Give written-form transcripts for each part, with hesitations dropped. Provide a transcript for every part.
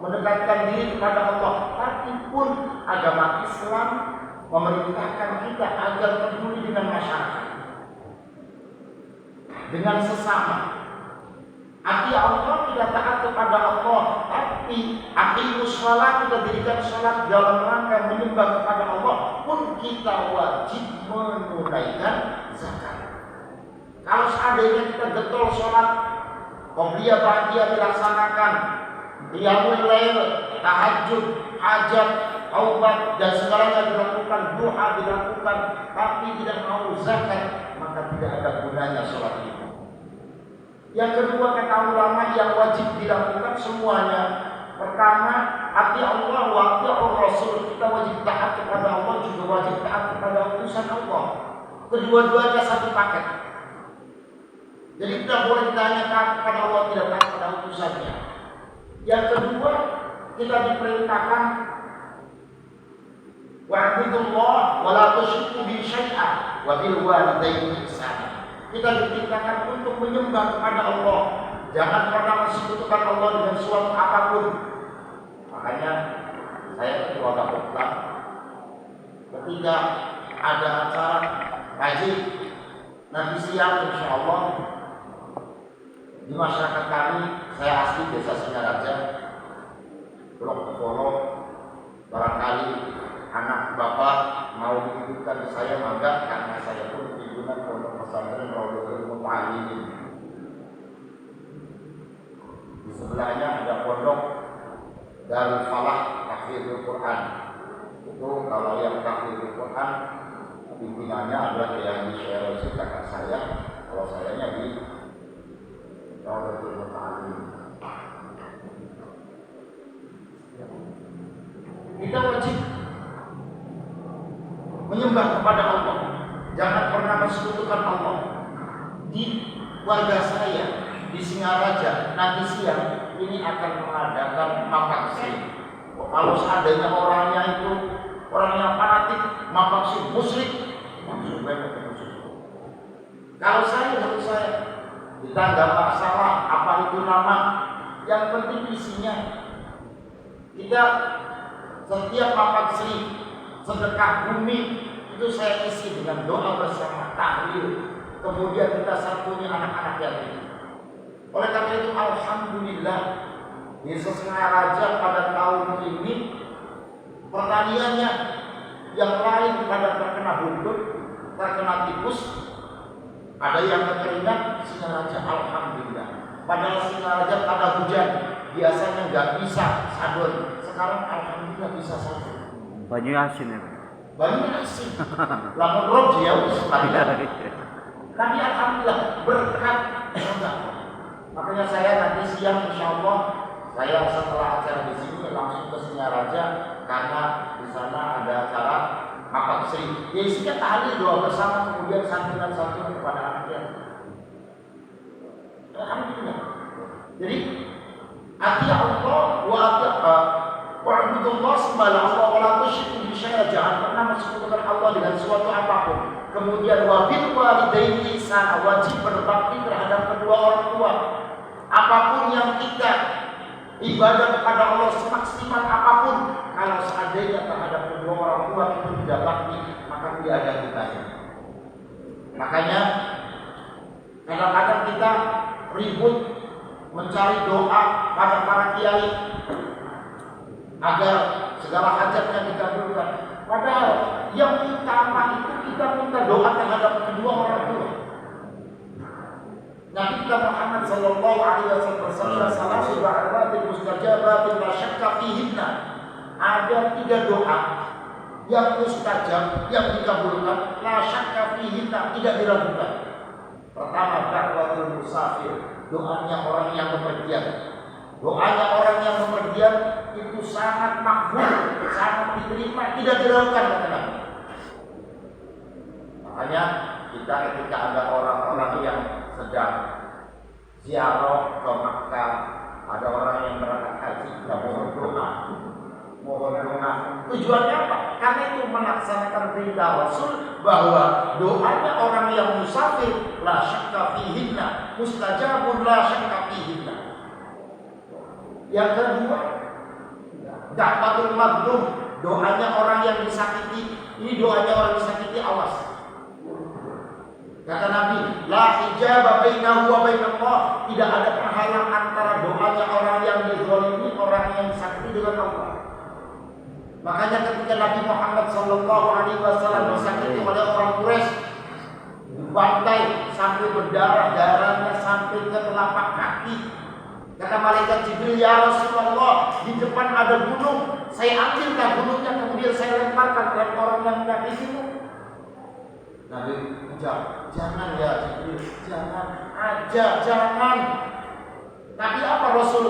mendekatkan diri kepada Allah. Tapi pun agama Islam memerintahkan kita agar peduli dengan masyarakat, dengan sesama. Arti Allah tidak taat kepada Allah, tapi aqimus shalat, kita dirikan salat dalam rangka menyembah kepada Allah, pun kita wajib menunaikan zakat. Kalau seandainya kita getol salat, qobliyah ba'diyah dilaksanakan, qiyamul lail, tahajud, hajat, taubat dan segalanya dilakukan, duha dilakukan, tapi tidak mau zakat, maka tidak ada gunanya salat itu. Yang kedua, kata ulama, yang wajib dilakukan semuanya. Pertama, ati Allah wa ati Rasul. Kita wajib taat kepada Allah, juga wajib taat kepada utusan Allah. Kedua-duanya satu paket. Jadi tidak boleh ditanya taat kepada Allah, tidak taat kepada utusannya. Yang kedua, kita diperintahkan wa'budullah wa la tusyriku bihi syai'an wa bil walidayni ihsana. Kita diperintahkan untuk menyembah kepada Allah. Jangan pernah mensekutukan Allah dengan suatu apapun. Makanya saya ketua Bapokla, ketika ada acara kaji nanti siang insya Allah di masyarakat kami, saya asli desa Singaraja, Blok Polo, barangkali anak bapak mau menitipkan saya mangga, karena saya pun pimpinan pondok pesantren Raudhatul Muta'allimin. Di sebelahnya ada pondok Darul Falah Tahfidzul Quran. Itu kalau yang Tahfidzul Quran pimpinannya adalah Kiai Syekh kakak saya, kalau sayanya di Raudhatul Muta'allimin. Kita wajib menyembah kepada Allah. Jangan pernah mensekutukan Allah. Di warga saya di Singaraja nanti siang ini akan mengadakan mapaksi. Kalau seandainya orangnya itu orang yang fanatik, mapaksi musyrik, maksud banyak musyrik. Kalau menurut saya kita nggak masalah apa itu nama, yang penting isinya. Kita setiap mapaksi sedekah bumi itu saya isi dengan doa bersama, tahlil, kemudian kita santuni anak-anak yatim. Oleh karena itu alhamdulillah di Singaraja pada tahun ini pertaniannya yang lain pada terkena buntut, terkena tipus, ada yang kekeringan, Singaraja alhamdulillah. Padahal Singaraja pada hujan biasanya nggak bisa sadun, sekarang alhamdulillah bisa sadun. Banyu asin ya. Banyu asin. Lamun rob dia tapi alhamdulillah berkat enggak. Makanya saya nanti siang insya Allah saya setelah acara di sini langsung ke Singaraja karena di sana ada acara mapak sri. Ya isinya tahlil doa bersama kemudian santunan-santunan kepada anaknya. Alhamdulillah. Jadi ati Allah wa ati wa'budullah sembahlah Allah wa la tusyriku bihi syai'an. Jangan pernah mensekutukan Allah dengan suatu apapun. Kemudian wabil walidaini ihsana, wajib berbakti terhadap kedua orang tua. Apapun yang kita ibadah kepada Allah semaksimal apapun, kalau seandainya terhadap kedua orang tua itu tidak bakti, maka tidak ada gunanya. Makanya kadang-kadang kita ribut mencari doa pada para kiai agar segala hajatnya dikabulkan. Padahal yang utama itu kita minta doa terhadap kedua orang tua. Nabi kita Muhammad sallallahu alaihi wasallam bersabda, "Salasu da'awatin mustajabatin la syakka fihinna." Ada 3 doa yang mustajab, yang dikabulkan, la syakka fihinna, tidak diragukan. Pertama, da'watul musafir, doanya orang yang bepergian. Doanya orang yang bepergian itu sangat makbul, sangat diterima, tidak diragukan kata Nabi. Makanya kita ketika ada orang-orang yang sedang ziarah ke Makkah, ada orang yang berangkat haji, kita mohon doa. Tujuannya apa? Karena itu melaksanakan perintah Rasul bahwa doanya orang yang musafir la syakka fihinna, mustajabun la syakka fihinna. Yang kedua, Da'watul mazlum, doanya orang yang disakiti. Ini doanya orang disakiti, awas. Kata Nabi, la hijaba bainahu wa bainallah, tidak ada penghalang antara doanya orang yang dizalimi, orang yang disakiti dengan Allah. Makanya ketika Nabi Muhammad sallallahu alaihi wasallam disakiti oleh orang Quraisy, dibantai sampai berdarah, darahnya sampai ke telapak kaki. Kata malaikat Jibril, ya Rasulullah, di depan ada gunung, saya ambilkan gunungnya, kemudian saya lemparkan terhadap orang yang menyakitimu. Nabi ucap, jangan ya Jibril, jangan aja, jangan. Tapi apa Rasul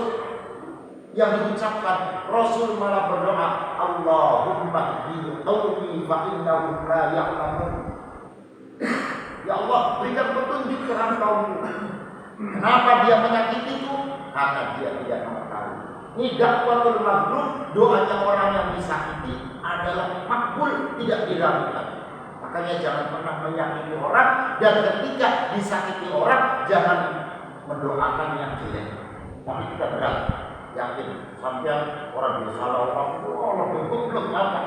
yang diucapkan? Rasul malah berdoa, Allahumma hdi qaumi fa innahum la ya'lamun. Ya Allah, berikan petunjuk terhadap kaumku. Kenapa dia menyakitiku? Karena dia tidak mengetahui. Ini dakwatul mazlum, doanya orang yang disakiti adalah makbul, tidak diragukan. Makanya jangan pernah menyakiti orang, dan ketika disakiti orang jangan mendoakan yang jelek. Tapi kita berat, yakin sampai orang bersalah orang betul apa,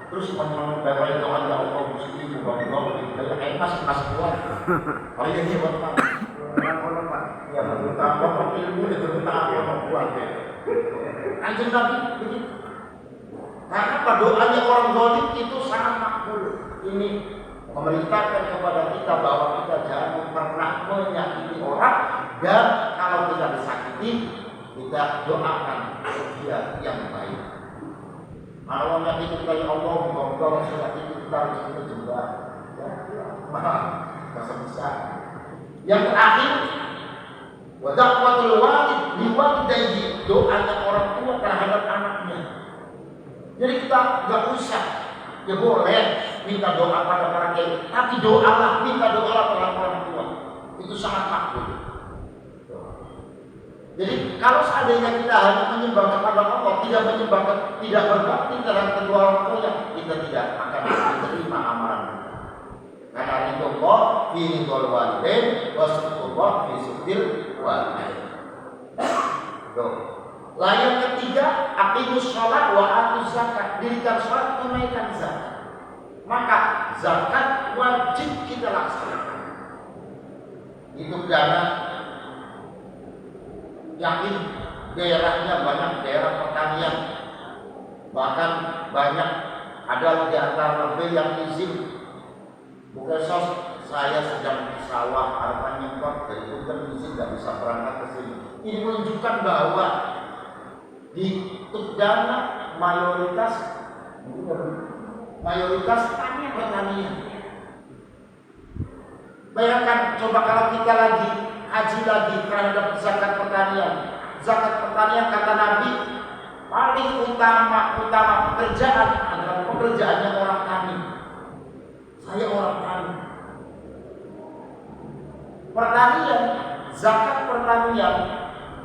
terus membawa doa ya Allah mesti bukan kayak emas kuat. Kalau yang hebat Pak, orang Pak, ya bertambah ilmu dan bertambah kuat. Anjing Nabi begitu. Karena pada doanya orang zalim itu sangat makbul. Ini memerintahkan kepada kita bahwa kita jangan pernah menyakiti orang, dan kalau kita disakiti kita doakan dia yang baik. Kalau menyakiti dari Allah, bukan menyakiti kita rezeki juga. Masa besar. Yang terakhir, wa da'watul walid liwalidayhi, doanya orang tua terhadap anaknya. Jadi kita nggak usah, ya boleh minta doa pada orang kiai, tapi doalah, minta doalah pada orang tua. Itu sangat makbul. Jadi kalau seandainya kita hanya menyembah kepada Allah, tidak berbakti terhadap kedua orang tua, kita tidak akan diterima amalan kita. Karena itu Allah fi ridhol walidain wa sunnatullah fi sunnil walidain. Yang ketiga, aqimus shalah wa atuz zakat, dirikan salat, tunaikan zakat. Maka zakat wajib kita laksanakan. Itu karena yakin daerahnya banyak daerah pertanian, bahkan banyak ada di antara lebih yang izin. Bukan saya sedang di sawah harapan nyemprot dari itu kan izin nggak bisa berangkat ke sini. Ini menunjukkan bahwa di Tugdana mayoritas pertanian. Bayangkan coba kalau kita lagi haji lagi terhadap zakat pertanian. Zakat pertanian kata Nabi paling utama pekerjaan adalah pekerjaannya orang tani. Saya orang tani. Pertanian, zakat pertanian,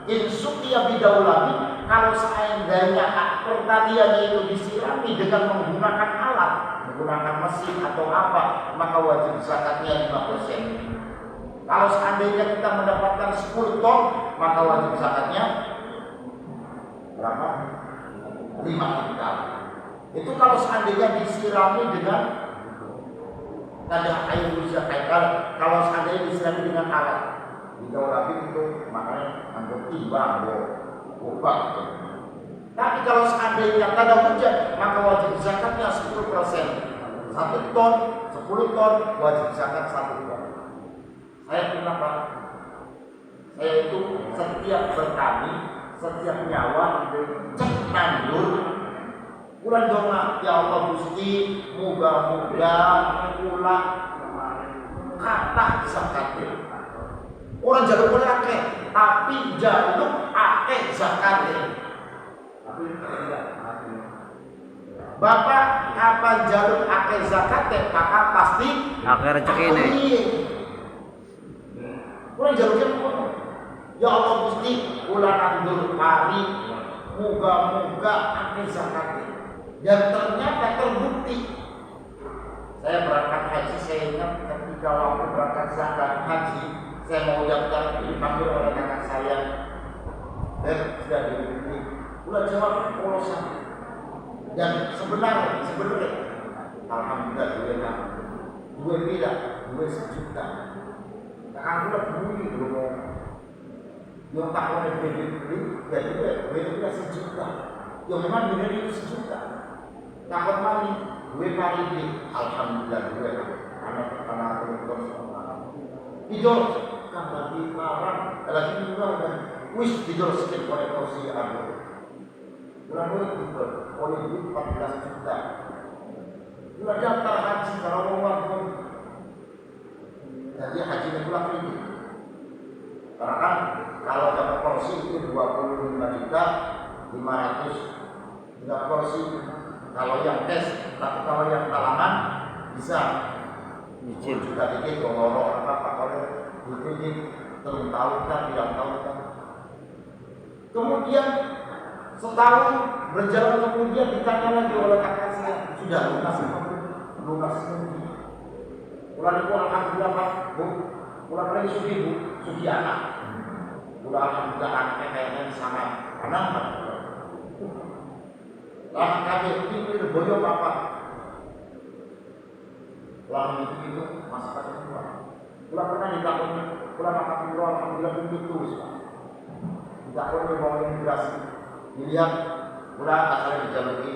insuqiyah bidaulati, kalau seandainya pertaniannya itu disirami dengan menggunakan alat, menggunakan mesin atau apa, maka wajib zakatnya 5%. Kalau seandainya kita mendapatkan 10 ton, maka wajib zakatnya berapa? 5 kintal. Itu kalau seandainya disirami dengan tanda air zakat. Kalau seandainya disirami dengan alat, bidaulati itu makanya anggap timbang, obat. Tapi kalau seandainya tanda hujan, maka wajib zakatnya 10%. 1 ton, 10 ton, wajib zakat 1 ton. Saya pernah Pak, saya itu setiap bertani, setiap nyawa cek nandur, bulan dona, ya Allah Gusti, moga-moga pula kata zakatnya. Orang jaluk boleh akeh, tapi jaluk akeh zakatnya. Bapak kapan jaluk akeh zakatnya, maka pasti akeh rezeki ini. Orang jaluknya apa? Ya Allah Gusti, bulan nandur pari, moga-moga akeh zakatnya. Dan ternyata terbukti. Saya berangkat haji, saya ingat ketika waktu berangkat zakat haji, saya mau daftar, dipanggil oleh kakak saya, dan sudah diberi. Udah jawab polosan, Dan sebenarnya alhamdulillah dua miliar, 2 juta. Akan pula beli dulu. Yang tak boleh beli, jadi beli 1 juta. Yang memang benar itu 1 juta. Takut mali, 2 kali beli. Alhamdulillah 2. Anak terus tidur kan lagi larang, lagi tinggal dan wis tidur sedikit oleh kursi aku. Bulan tidur oleh 14 juta. Sudah daftar haji kalau mau pun. Jadi hajinya pulang ini. Karena kan kalau dapat porsi itu 25 juta 500 dapat porsi. Kalau yang cash, tapi kalau yang talangan bisa nyicil juga dikit, ngorok apa kalau dikit telung tahun kan, 3 tahun kan. Kemudian setahun berjalan kemudian ditanya lagi oleh kakak saya, sudah lunas sendiri. Bulan itu alhamdulillah Pak, Bu. Bulan lagi sugi anak. Bulan alhamdulillah anaknya kayaknya sangat anak. Lah kabeh iki boyo Papa. Lalu itu masakan kedua. Pulang pernah ditakoni, pulang makan dulu alhamdulillah begitu Pak. Ditakoni mau imigrasi. Dilihat pulang asalnya dijaluki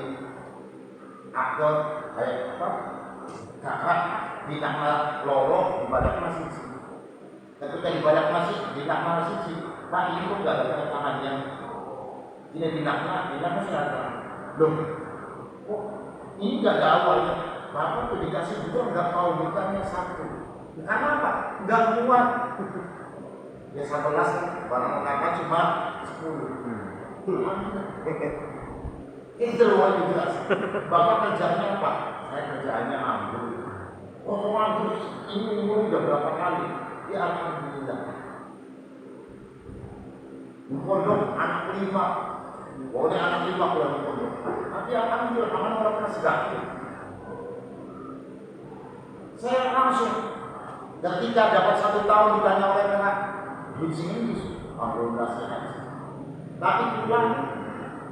aktor kayak apa? Kakak di nama loro di badak masih. Ketika di badak masih di nama siji, Pak ini kok enggak ada tangannya. Ini di nama masih ada. Loh, kok ini enggak ada awalnya. Bapak tuh dikasih juga enggak mau bukannya 1. Karena apa? Enggak muat. Ya 11 barang kakak cuma 10. Itu luar jelas. Bapak kerjanya apa? Saya kerjaannya anggur. Oh anggur ini udah berapa kali? Ya alhamdulillah. Pondok anak 5. Pokoknya anak 5 pulang pondok. Tapi alhamdulillah aman orang pernah sedekah. Saya langsung ketika dapat 1 tahun ditanya oleh anak duit sini alhamdulillah sehat. Tapi pulang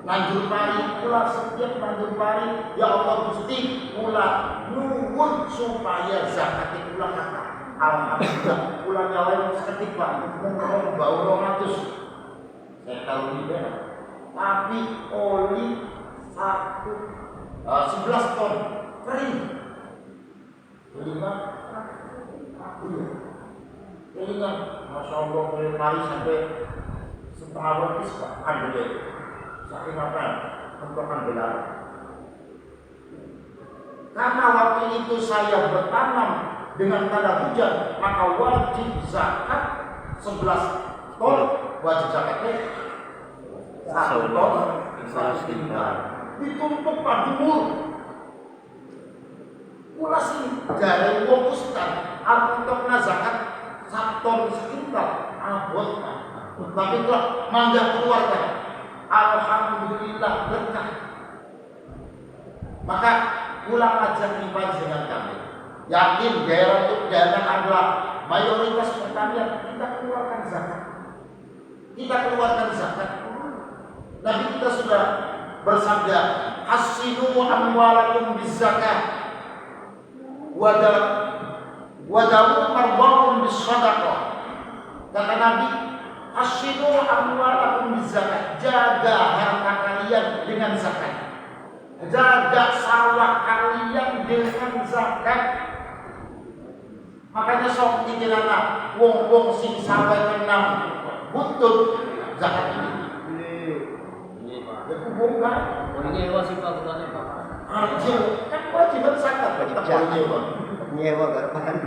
lanjut pari pula setiap lanjut pari ya Allah Gusti pula nuwun supaya zakat itu pula kata alhamdulillah pula nyawa seketik Pak mungkin bau 200 saya tahu tidak tapi oli 11 ton kering kelingan Masya Allah pari sampai setengah berpis Pak ambil saking apa? Untuk benar. Karena waktu itu saya bertanam dengan tanda hujan, maka wajib zakat 11 ton, wajib zakatnya 1 ton, 1 kintal. Ditumpuk Pak Jumur. Pula sih dari fokuskan untuk zakat 1 ton sekintal, abot. Tapi kalau mangga keluarga. Alhamdulillah berkah. Maka pulang aja ibadah dengan kami. Yakin daerah itu daerah adalah mayoritas pertanian, kita keluarkan zakat. Nabi kita sudah bersabda, "Hasinu amwalakum bizakah wadawu marbakum bisadaqah." Kata Nabi, Asyinu amwalakum bizakat. Jaga harta kalian dengan zakat. Jaga sawah kalian dengan zakat. Makanya sok dikirana wong-wong sing sawah kenal butuh zakat ini. Ya kubongkar. Nyewa sih Pak bukannya Pak. Aja kan kewajiban zakat tetap nyewa. Nyewa garpan.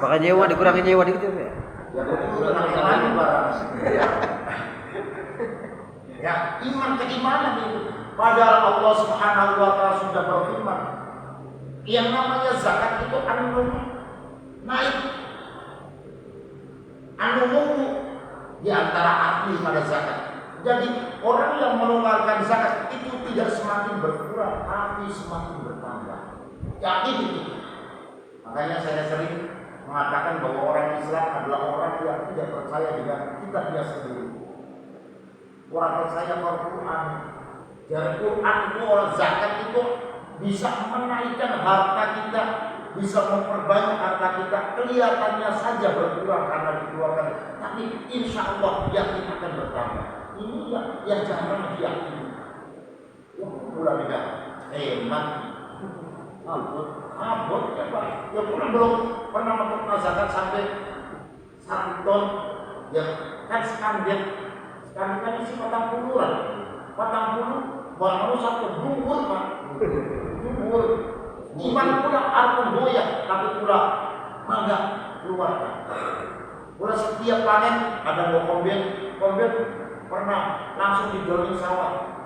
Pakai nyewa dikurangin nyewa dikit ya. Ya, iman keimanan itu. Padahal Allah Subhanahu wa taala sudah berfirman, yang namanya zakat itu naik. Di antara arti pada zakat. Jadi orang yang mengeluarkan zakat itu tidak semakin berkurang, tapi semakin bertambah. Yakin itu. Makanya saya sering mengatakan bahwa orang Islam adalah orang yang tidak percaya dengan kitabnya sendiri. Orang percaya pada Quran, Dari Quran itu orang zakat itu bisa menaikkan harta kita, bisa memperbanyak harta kita. Kelihatannya saja berkurang karena dikeluarkan, tapi insya Allah yakin akan bertambah. Ini yang jangan diyakini. Bulan tidak hemat, abot ya Pak. Ya pulang belum pernah menentukan zakat sampai 1 ton. Ya kan sekarang kan isi 40-an, 40 baru 1 duhur Pak. Duhur. Gimana pula arpun doyak, tapi pula mangga keluarkan. Pula setiap panen ada kombien pernah langsung dijualin sawah.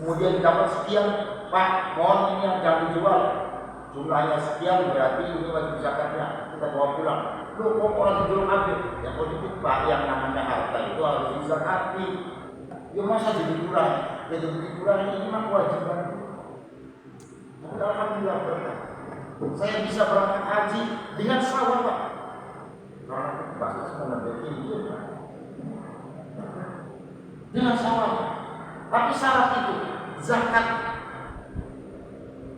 Kemudian dapat sekian, Pak, mohon ini yang jangan dijual. Jumlahnya sekian, berarti ini wajib zakatnya, kita bawa pulang. Lu kok orang dijual ambil? Yang politik Pak, yang namanya harta itu harus dizakati. Ya masa jadi kurang? Jadi kurang ini mah kewajiban. Alhamdulillah berkah. Saya bisa berangkat haji dengan sawah Pak. Karena bahasa sebenarnya ini dengan sawah. Tapi syarat itu zakat.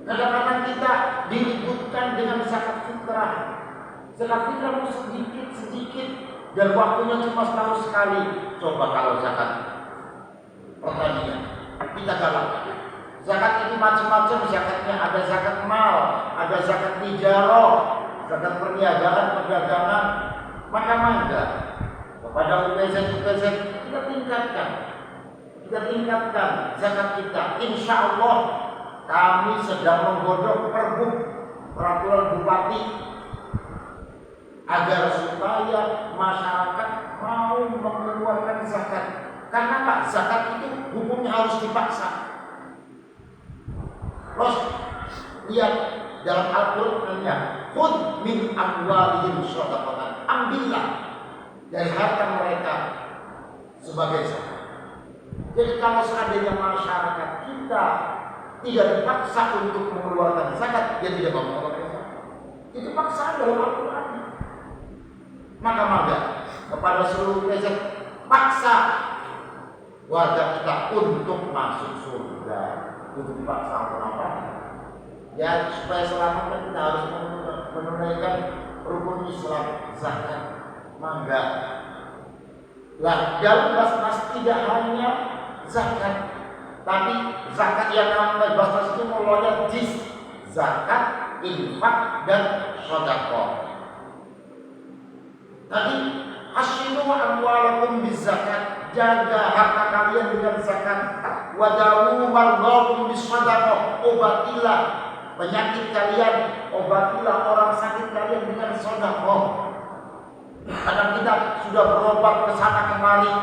Kadang-kadang kita diributkan dengan zakat fitrah. Zakat fitrah itu sedikit dan waktunya cuma setahun sekali. Coba kalau zakat pertanian kita galakkan. Zakat itu macam-macam zakatnya. Ada zakat mal, ada zakat tijarah, zakat perniagaan, perdagangan. Maka mangga kepada UPZ kita tingkatkan zakat kita. Insya Allah kami sedang menggodok pergub peraturan bupati agar supaya masyarakat mau mengeluarkan zakat. Karena Pak, zakat itu hukumnya harus dipaksa. Terus lihat dalam Al-Qur'annya, khudh min amwalihim shadaqatan, ambillah dari harta mereka sebagai zakat. Jadi kalau seandainya masyarakat kita tidak dipaksa untuk mengeluarkan zakat, dia tidak mau mengeluarkan zakat. Itu paksaan dalam Al-Quran. Maka kepada seluruh peserta, paksa warga kita untuk masuk surga. Itu dipaksa apa? Ya supaya selamat kita harus menunaikan rukun Islam, zakat, mangga. Lah dalam bas-bas tidak hanya zakat, tapi zakat yang namanya bas-bas itu mulanya jis, zakat, infak dan sedekah. Tadi hasyinu amwalakum bizakat, jaga harta kalian dengan zakat. Wadawu mardakum bisadaqah, obatilah penyakit kalian, obatilah orang sakit kalian dengan sedekah. Kadang kita sudah berobat ke sana kemari,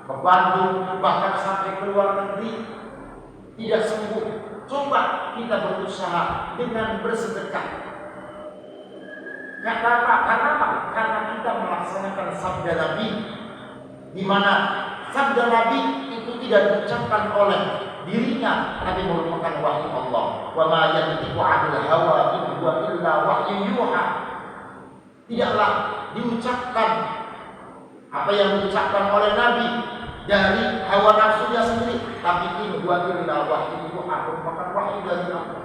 ke Bandung, bahkan sampai ke luar negeri, tidak sembuh. Coba kita berusaha dengan bersedekah. Karena apa? Karena kita melaksanakan sabda Nabi, di mana sabda Nabi itu tidak diucapkan oleh dirinya, tapi merupakan wahyu Allah. Wa ma yantiqu 'anil hawa in huwa illa wahyu yuha. Tidaklah diucapkan apa yang diucapkan oleh Nabi dari hawa nafsunya sendiri, tapi ini buat illa wahyu yuha, merupakan wahyu dari Allah.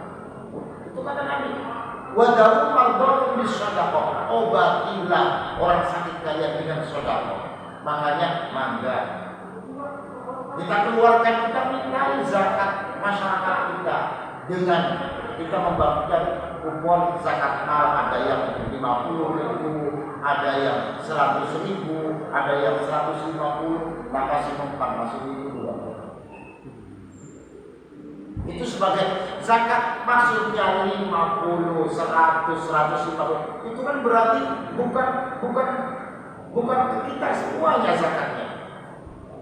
Itu kata Nabi. Wadawu mardakum bisadaqah, obatilah orang sakit kalian dengan sedekah. Makanya mangga kita keluarkan, kita minta zakat masyarakat kita dengan kita membagikan kupon zakat mal. Ada yang 50.000, ada yang 100.000, ada yang 150, maka simpan masuk itu. Itu sebagai zakat, maksudnya 50, 100, 150. Itu kan berarti bukan ke kita semuanya zakatnya.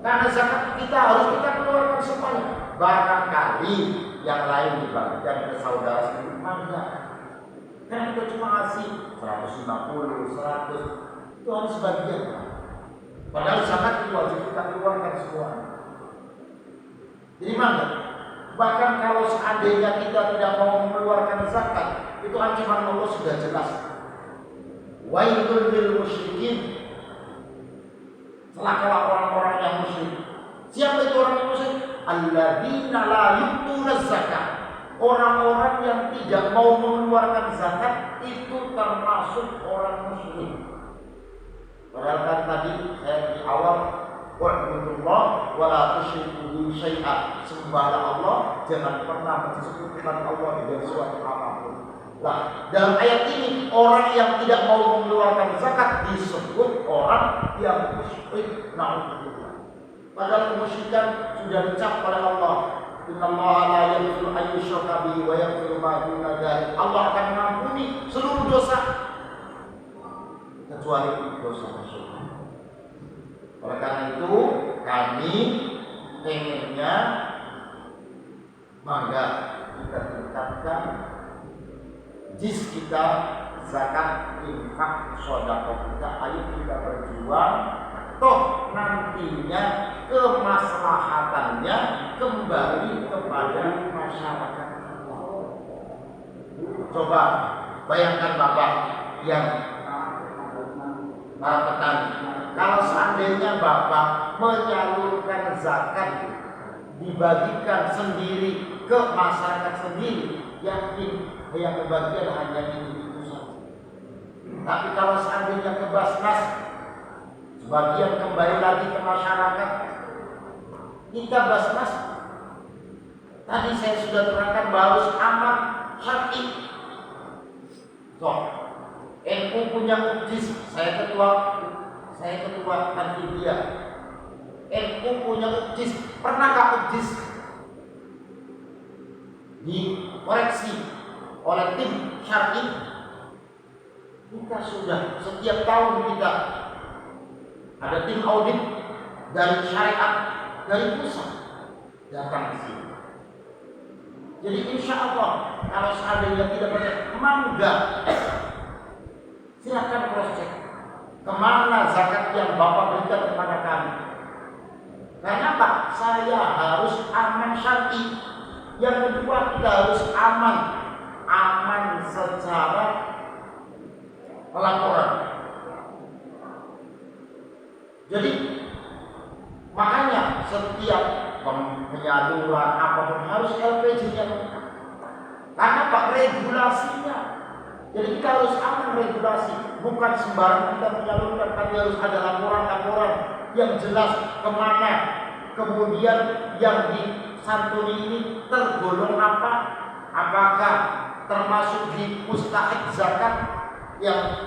Karena zakat kita harus kita keluarkan semuanya. Barangkali yang lain dibagikan ke saudara sendiri, mangga. Karena kita cuma ngasih 150, 100, itu harus sebagian. Padahal zakat itu wajib kita keluarkan semua. Jadi mangga. Bahkan kalau seandainya kita tidak mau mengeluarkan zakat, itu ancaman Allah sudah jelas. Wailul lil musyrikin. Celakalah orang-orang yang musyrik. Siapa itu orang yang musyrik? alladzina la yu'tuna zakat. Orang-orang yang tidak mau mengeluarkan zakat itu termasuk orang musyrik. Padahal kan tadi saya di awal wa'budullah wa la tusyriku bihi syai'an. Sembahlah Allah, jangan pernah mensekutukan Allah dengan suatu apapun. Nah, dalam ayat ini orang yang tidak mau mengeluarkan zakat disebut orang yang musyrik. Na'udzubillah. Padahal kemusyrikan sudah dicap oleh Allah. Innallaha la yaghfiru an yushraka bihi wa yaghfiru ma duna dzalik. Allah akan mengampuni seluruh dosa kecuali dosa syirik. Oleh karena itu kami pengennya maka kita tingkatkan jis kita, zakat, infak, sedekah kita. Ayo kita berjuang. Toh nantinya kemaslahatannya kembali kepada masyarakat. Coba bayangkan Bapak yang para petani, kalau seandainya Bapak menyalurkan zakat dibagikan sendiri ke masyarakat sendiri, yakin yang kebagian hanya itu saja. Tapi kalau seandainya ke Basnas, sebagian kembali lagi ke masyarakat. Kita Basnas tadi saya sudah terangkan bahwa harus aman syar'i. NU punya muftis, saya ketua panitia. NU punya muftis, pernahkah muftis dikoreksi oleh tim syar'i? Kita sudah setiap tahun kita ada tim audit dari syariat, dari pusat datang ke sini. Jadi insya Allah kalau seandainya tidak percaya, mangga silakan cross check kemana zakat yang Bapak berikan kepada kami. Karena Pak, saya harus aman syar'i. Yang kedua kita harus aman secara pelaporan. Jadi makanya setiap penyaluran apapun harus LPG-nya lengkap. Karena Pak regulasinya. Jadi kita harus aman regulasi, bukan sembarang kita menyalurkan, tapi harus ada laporan-laporan yang jelas kemana, kemudian yang disantuni ini tergolong apa, apakah termasuk di mustahik zakat yang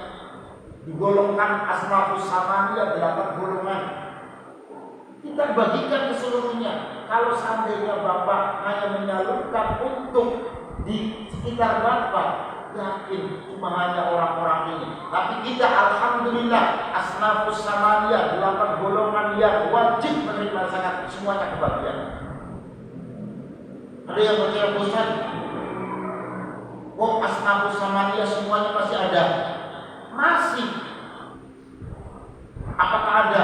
digolongkan asnafus samaniyah 8 golongan. Kita bagikan ke seluruhnya. Kalau seandainya Bapak hanya menyalurkan untuk di sekitar Bapak, yakin cuma hanya orang-orang ini. Tapi kita alhamdulillah asnafus samaniyah 8 golongan yang wajib menerima zakat, semuanya kebagian. Ada yang percaya bosan? Oh, asnafus samaniyah semuanya masih ada. Masih. Apakah ada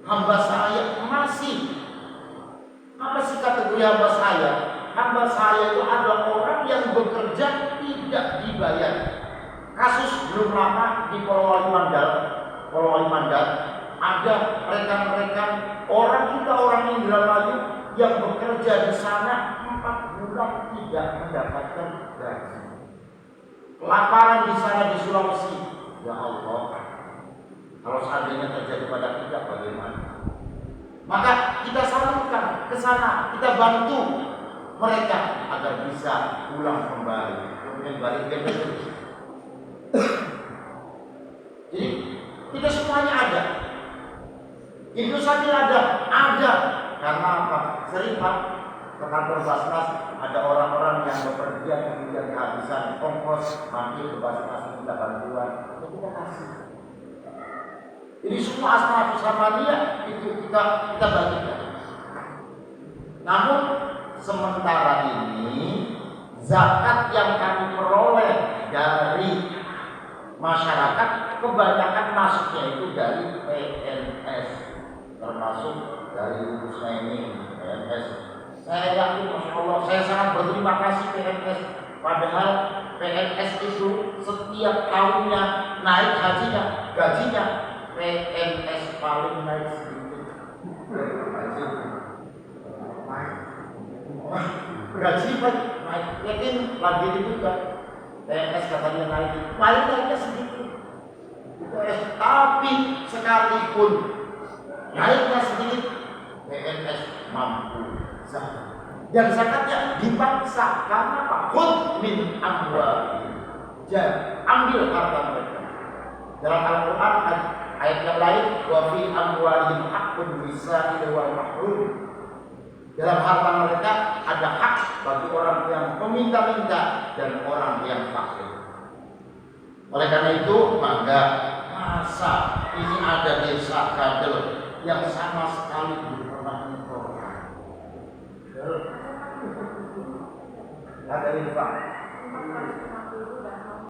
hamba saya? Masih. Apa sih kategori hamba saya? Hamba saya itu adalah orang yang bekerja tidak dibayar. Kasus belum lama di Polowali Mandar ada rekan-rekan orang Indramayu yang bekerja di sana 4 bulan tidak mendapatkan gaji. Kelaparan di sana di Sulawesi. Ya Allah, kalau seandainya terjadi pada kita bagaimana? Maka kita salurkan ke sana, kita bantu mereka agar bisa pulang kembali, kemudian balik ke terus. Jadi kita semuanya ada. Ibnu Sabil ada. Karena apa? Sering Pak ke kantor Basnas ada orang-orang yang bepergian kemudian kehabisan ongkos mampir ke Basnas minta bantuan, ya kita kasih. Ini semua asnafus samaniyah itu kita bagikan. Namun sementara ini zakat yang kami peroleh dari masyarakat kebanyakan masuknya itu dari PNS, termasuk dari Rusna ini PNS. Saya yakin, Masya Allah, saya sangat berterima kasih PNS. Padahal PNS itu setiap tahunnya naik gajinya PNS paling naik sedikit. kewajiban naik, yakin lagi juga. PNS katanya naik, paling naiknya sedikit. Tapi sekalipun naiknya sedikit, PNS mampu zakat. Dan zakatnya dipaksa karena apa? Khudh min amwalihim. Jadi ambil harta mereka. Dalam Al-Quran ayat yang lain, wa fi amwalihim haqqun lis-sa'ili wal mahrum. Dalam harta mereka ada hak bagi orang yang meminta-minta dan orang yang fakir. Oleh karena itu, maka masa ini ada desa kadel yang sama sekali belum pernah menyetorkan. Ada infak.